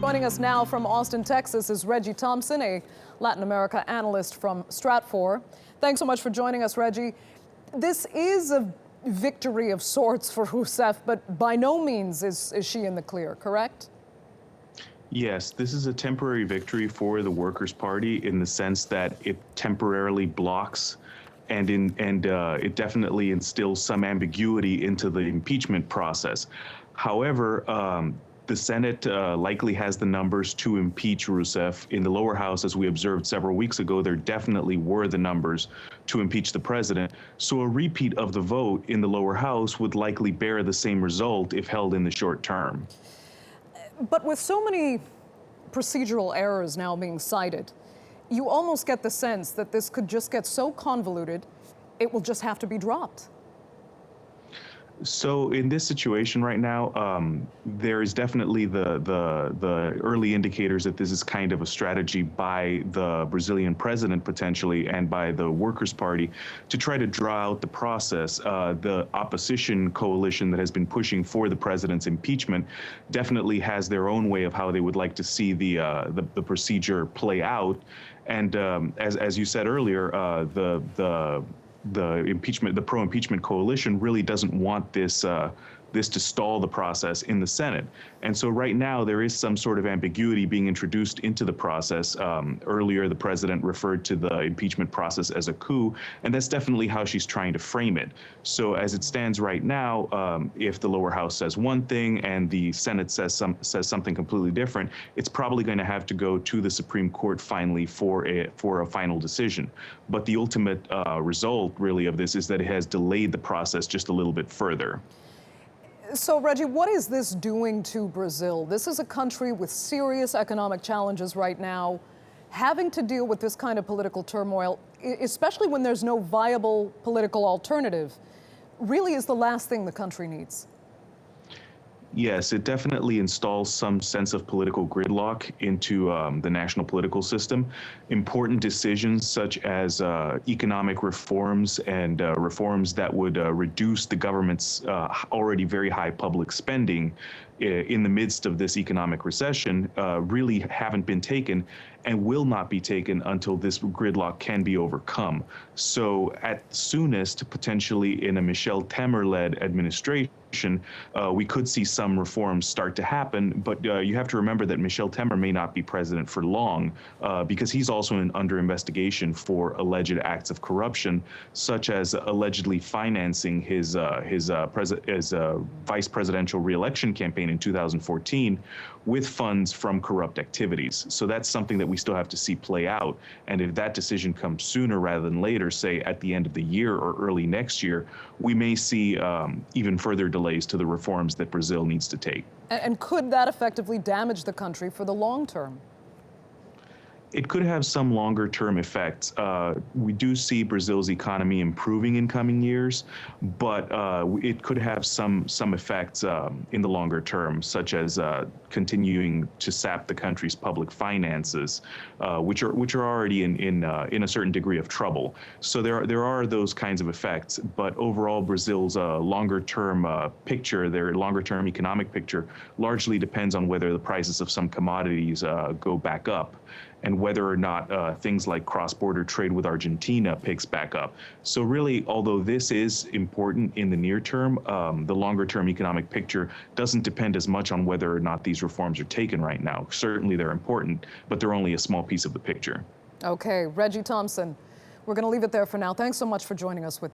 Joining us now from Austin, Texas is Reggie Thompson, a Latin America analyst from Stratfor. Thanks so much for joining us, Reggie. This is a victory of sorts for Rousseff, but by no means is she in the clear, correct? Yes, this is a temporary victory for the Workers' Party in the sense that it temporarily blocks and it definitely instills some ambiguity into the impeachment process. However, the Senate likely has the numbers to impeach Rousseff. In the lower house, as we observed several weeks ago, there definitely were the numbers to impeach the president. So a repeat of the vote in the lower house would likely bear the same result if held in the short term. But with so many procedural errors now being cited, you almost get the sense that this could just get so convoluted, it will just have to be dropped. So in this situation right now, there is definitely the early indicators that this is kind of a strategy by the Brazilian president potentially and by the Workers' Party to try to draw out the process. The opposition coalition that has been pushing for the president's impeachment definitely has their own way of how they would like to see the procedure play out. And as you said earlier, the pro-impeachment coalition really doesn't want this to stall the process in the Senate. And so right now there is some sort of ambiguity being introduced into the process. Earlier, the president referred to the impeachment process as a coup, and that's definitely how she's trying to frame it. So as it stands right now, if the lower house says one thing and the Senate says something completely different, it's probably going to have to go to the Supreme Court finally for a final decision. But the ultimate result really of this is that it has delayed the process just a little bit further. So, Reggie, what is this doing to Brazil? This is a country with serious economic challenges right now. Having to deal with this kind of political turmoil, especially when there's no viable political alternative, really is the last thing the country needs. Yes, it definitely installs some sense of political gridlock into the national political system. Important decisions such as economic reforms and reforms that would reduce the government's already very high public spending in the midst of this economic recession really haven't been taken and will not be taken until this gridlock can be overcome. So at soonest, potentially in a Michel Temer-led administration, we could see some reforms start to happen, but you have to remember that Michel Temer may not be president for long because he's also under investigation for alleged acts of corruption, such as allegedly financing his vice presidential reelection campaign in 2014 with funds from corrupt activities. So that's something that we still have to see play out. And if that decision comes sooner rather than later, say at the end of the year or early next year, we may see even further delays to the reforms that Brazil needs to take. And could that effectively damage the country for the long term? It could have some longer term effects. We do see Brazil's economy improving in coming years, but it could have some effects in the longer term, such as continuing to sap the country's public finances, which are already in a certain degree of trouble. So there are those kinds of effects, but overall Brazil's longer term picture, their longer term economic picture, largely depends on whether the prices of some commodities go back up, and whether or not things like cross-border trade with Argentina picks back up. So really, although this is important in the near term, the longer-term economic picture doesn't depend as much on whether or not these reforms are taken right now. Certainly they're important, but they're only a small piece of the picture. Okay, Reggie Thompson, we're going to leave it there for now. Thanks so much for joining us with